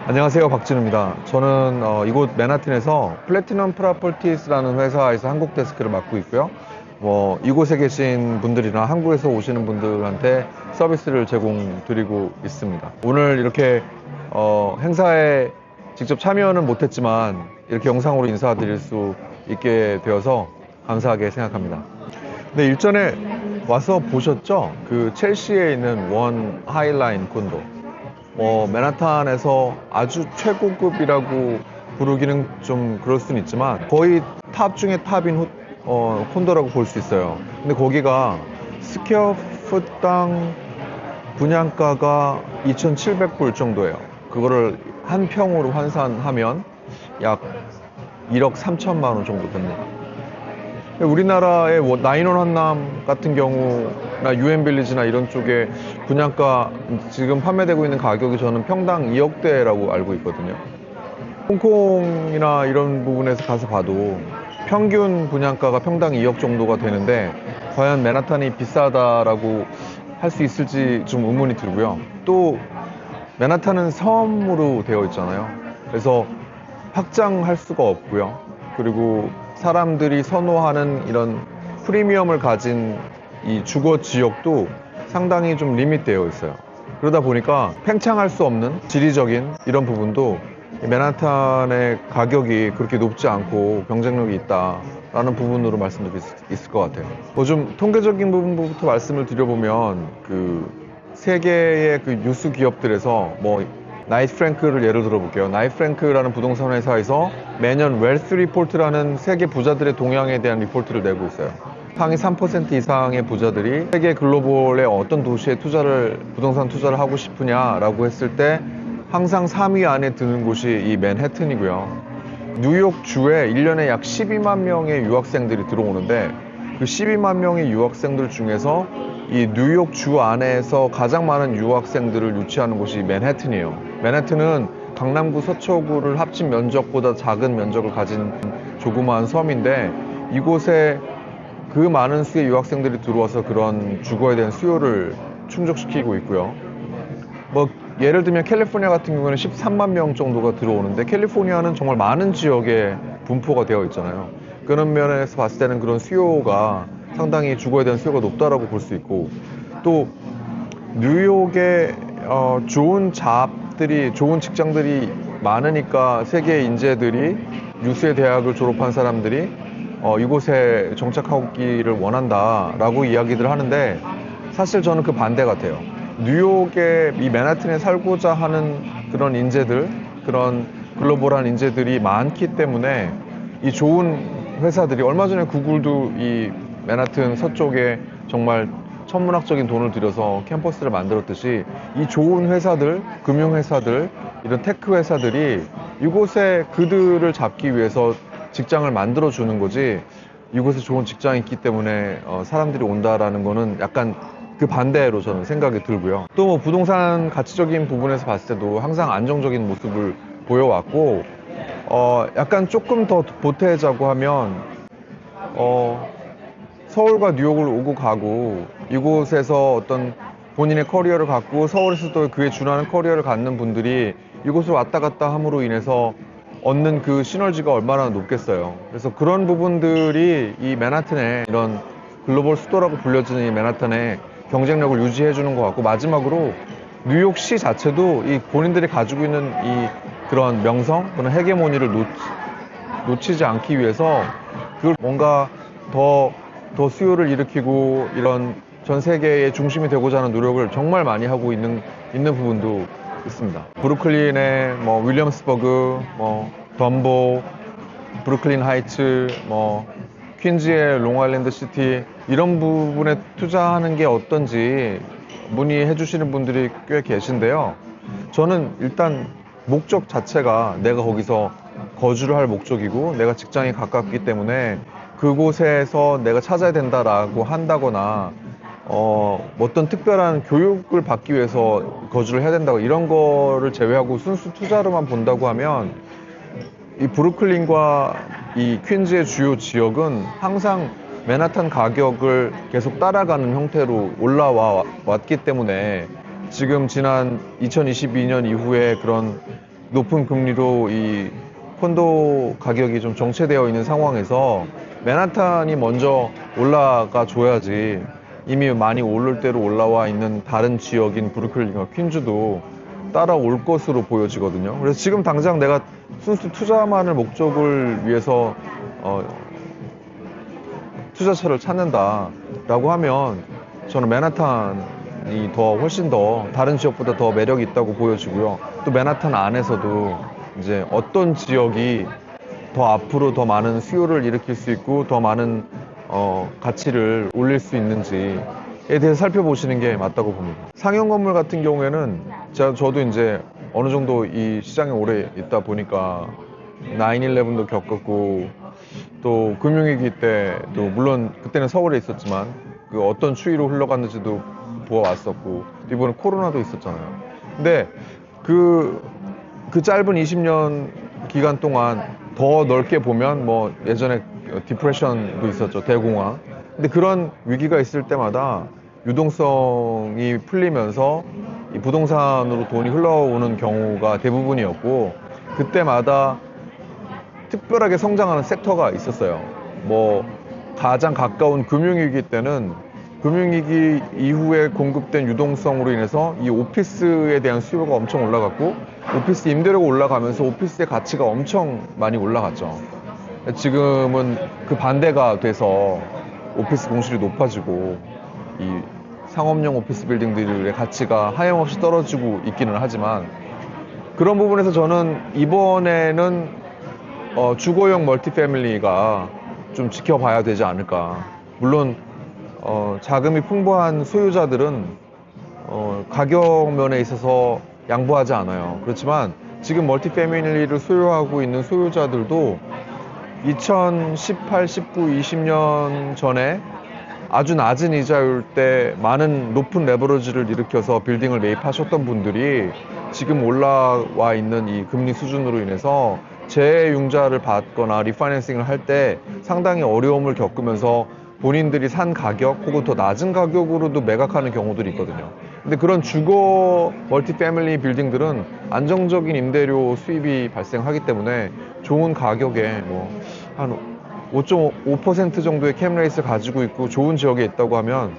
안녕하세요, 박진우입니다. 저는 이곳 맨하튼에서 플래티넘 프로퍼티스라는 회사에서 한국 데스크를 맡고 있고요. 이곳에 계신 분들이나 한국에서 오시는 분들한테 서비스를 제공드리고 있습니다. 오늘 이렇게 행사에 직접 참여는 못했지만 이렇게 영상으로 인사드릴 수 있게 되어서 감사하게 생각합니다. 네, 일전에 와서 보셨죠? 그 첼시에 있는 원 하이라인 콘도. 맨하탄에서 아주 최고급이라고 부르기는 좀 그럴 수는 있지만 거의 탑 중에 탑인 콘도라고 볼 수 있어요. 근데 거기가 스퀘어풋당 분양가가 2,700불 정도예요. 그거를 한 평으로 환산하면 약 1억 3천만 원 정도 됩니다. 우리나라의 나인원 한남 같은 경우나 유엔빌리지나 이런 쪽에 분양가 지금 판매되고 있는 가격이 저는 평당 2억대라고 알고 있거든요. 홍콩이나 이런 부분에서 가서 봐도 평균 분양가가 평당 2억 정도가 되는데 과연 맨하탄이 비싸다라고 할 수 있을지 좀 의문이 들고요. 또 맨하탄은 섬으로 되어 있잖아요. 그래서 확장할 수가 없고요. 그리고 사람들이 선호하는 이런 프리미엄을 가진 이 주거 지역도 상당히 좀 리밋되어 있어요. 그러다 보니까 팽창할 수 없는 지리적인 이런 부분도 맨하탄의 가격이 그렇게 높지 않고 경쟁력이 있다라는 부분으로 말씀드릴 수 있을 것 같아요. 좀 통계적인 부분부터 말씀을 드려보면 그 세계의 그 유수 기업들에서 나이트 프랭크를 예를 들어볼게요. 나이트 프랭크라는 부동산 회사에서 매년 웰스 리포트라는 세계 부자들의 동향에 대한 리포트를 내고 있어요. 상위 3% 이상의 부자들이 세계 글로벌의 어떤 도시에 부동산 투자를 하고 싶으냐라고 했을 때 항상 3위 안에 드는 곳이 이 맨해튼이고요. 뉴욕주에 1년에 약 12만 명의 유학생들이 들어오는데 그 12만 명의 유학생들 중에서 이 뉴욕주 안에서 가장 많은 유학생들을 유치하는 곳이 맨해튼이에요. 맨해튼은 강남구 서초구를 합친 면적보다 작은 면적을 가진 조그마한 섬인데 이곳에 그 많은 수의 유학생들이 들어와서 그런 주거에 대한 수요를 충족시키고 있고요. 예를 들면 캘리포니아 같은 경우는 13만 명 정도가 들어오는데 캘리포니아는 정말 많은 지역에 분포가 되어 있잖아요. 그런 면에서 봤을 때는 그런 수요가 상당히 주거에 대한 수요가 높다라고 볼 수 있고, 또 뉴욕에 좋은 좋은 직장들이 많으니까 세계 인재들이 유수의 대학을 졸업한 사람들이 이곳에 정착하기를 원한다라고 이야기들 하는데 사실 저는 그 반대 같아요. 뉴욕의 이 맨하튼에 살고자 하는 그런 인재들, 그런 글로벌한 인재들이 많기 때문에 이 좋은 회사들이 얼마 전에 구글도 이 맨하튼 서쪽에 정말 천문학적인 돈을 들여서 캠퍼스를 만들었듯이 이 좋은 회사들, 금융회사들, 이런 테크 회사들이 이곳에 그들을 잡기 위해서 직장을 만들어 주는 거지 이곳에 좋은 직장이 있기 때문에 사람들이 온다라는 거는 약간 그 반대로 저는 생각이 들고요. 또 부동산 가치적인 부분에서 봤을 때도 항상 안정적인 모습을 보여왔고 약간 조금 더 보태자고 하면 서울과 뉴욕을 오고 가고 이곳에서 어떤 본인의 커리어를 갖고 서울에서도 그에 준하는 커리어를 갖는 분들이 이곳을 왔다 갔다 함으로 인해서 얻는 그 시너지가 얼마나 높겠어요. 그래서 그런 부분들이 이 맨하튼의 이런 글로벌 수도라고 불려지는 이 맨하튼의 경쟁력을 유지해 주는 것 같고, 마지막으로 뉴욕시 자체도 이 본인들이 가지고 있는 이 그런 명성, 그런 헤게모니를 놓치지 않기 위해서 그걸 뭔가 더 수요를 일으키고 이런 전 세계의 중심이 되고자 하는 노력을 정말 많이 하고 있는 부분도 있습니다. 브루클린의 윌리엄스버그, 덤보, 브루클린 하이츠, 퀸즈의 롱아일랜드 시티, 이런 부분에 투자하는 게 어떤지 문의해 주시는 분들이 꽤 계신데요. 저는 일단 목적 자체가 내가 거기서 거주를 할 목적이고 내가 직장이 가깝기 때문에 그곳에서 내가 찾아야 된다라고 한다거나 어떤 특별한 교육을 받기 위해서 거주를 해야 된다고 이런 거를 제외하고 순수 투자로만 본다고 하면 이 브루클린과 이 퀸즈의 주요 지역은 항상 맨하탄 가격을 계속 따라가는 형태로 올라와 왔기 때문에 지금 지난 2022년 이후에 그런 높은 금리로 이 콘도 가격이 좀 정체되어 있는 상황에서 맨하탄이 먼저 올라가 줘야지 이미 많이 오를 대로 올라와 있는 다른 지역인 브루클린과 퀸즈도 따라올 것으로 보여지거든요. 그래서 지금 당장 내가 순수 투자만을 목적을 위해서 투자처를 찾는다라고 하면 저는 맨하탄이 훨씬 더 다른 지역보다 더 매력이 있다고 보여지고요. 또 맨하탄 안에서도 이제 어떤 지역이 더 앞으로 더 많은 수요를 일으킬 수 있고 더 많은 가치를 올릴 수 있는지에 대해서 살펴보시는 게 맞다고 봅니다. 상용 건물 같은 경우에는 저도 이제 어느 정도 이 시장에 오래 있다 보니까 9/11도 겪었고 또 금융위기 때도 물론 그때는 서울에 있었지만 그 어떤 추이로 흘러갔는지도 보아왔었고 이번에 코로나도 있었잖아요. 근데 그 짧은 20년 기간 동안 더 넓게 보면 뭐 예전에 디프레션도 있었죠. 대공황. 근데 그런 위기가 있을 때마다 유동성이 풀리면서 이 부동산으로 돈이 흘러오는 경우가 대부분이었고 그때마다 특별하게 성장하는 섹터가 있었어요. 뭐 가장 가까운 금융위기 때는 금융위기 이후에 공급된 유동성으로 인해서 이 오피스에 대한 수요가 엄청 올라갔고 오피스 임대료가 올라가면서 오피스의 가치가 엄청 많이 올라갔죠. 지금은 그 반대가 돼서 오피스 공실이 높아지고 이 상업용 오피스 빌딩들의 가치가 하염없이 떨어지고 있기는 하지만 그런 부분에서 저는 이번에는 주거용 멀티패밀리가 좀 지켜봐야 되지 않을까. 물론 자금이 풍부한 소유자들은 가격 면에 있어서 양보하지 않아요. 그렇지만 지금 멀티패밀리를 소유하고 있는 소유자들도 2018, 19, 20년 전에 아주 낮은 이자율 때 많은 높은 레버리지를 일으켜서 빌딩을 매입하셨던 분들이 지금 올라와 있는 이 금리 수준으로 인해서 재융자를 받거나 리파이낸싱을 할 때 상당히 어려움을 겪으면서 본인들이 산 가격 혹은 더 낮은 가격으로도 매각하는 경우들이 있거든요. 근데 그런 주거 멀티패밀리 빌딩들은 안정적인 임대료 수입이 발생하기 때문에 좋은 가격에 뭐 한 5.5% 정도의 캡레이스를 가지고 있고 좋은 지역에 있다고 하면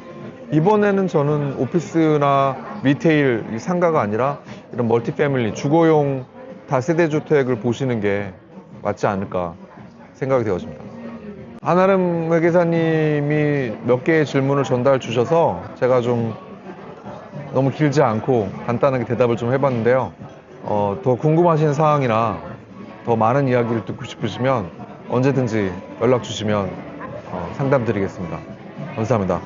이번에는 저는 오피스나 리테일 상가가 아니라 이런 멀티패밀리 주거용 다세대 주택을 보시는 게 맞지 않을까 생각이 되어집니다. 한아름 회계사님이 몇 개의 질문을 전달 주셔서 제가 좀 너무 길지 않고 간단하게 대답을 좀 해봤는데요. 더 궁금하신 사항이나 더 많은 이야기를 듣고 싶으시면 언제든지 연락 주시면 상담 드리겠습니다. 감사합니다.